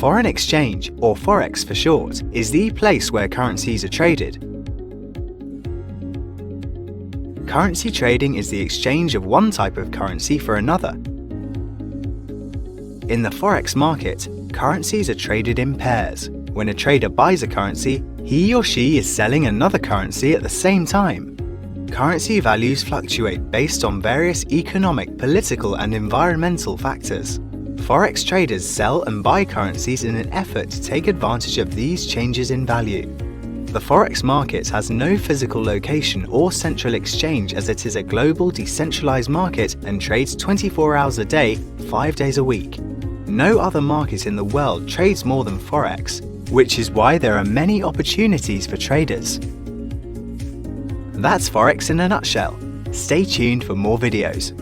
foreign exchange, or Forex for short, is the place where currencies are traded. Currency trading is the exchange of one type of currency for another. In the Forex market, currencies are traded in pairs. When a trader buys a currency, he or she is selling another currency at the same time. Currency values fluctuate based on various economic, political, and environmental factors. Forex traders sell and buy currencies in an effort to take advantage of these changes in value. The Forex market has no physical location or central exchange, as it is a global decentralized market and trades 24 hours a day, 5 days a week. No other market in the world trades more than Forex, which is why there are many opportunities for traders. That's Forex in a nutshell. Stay tuned for more videos.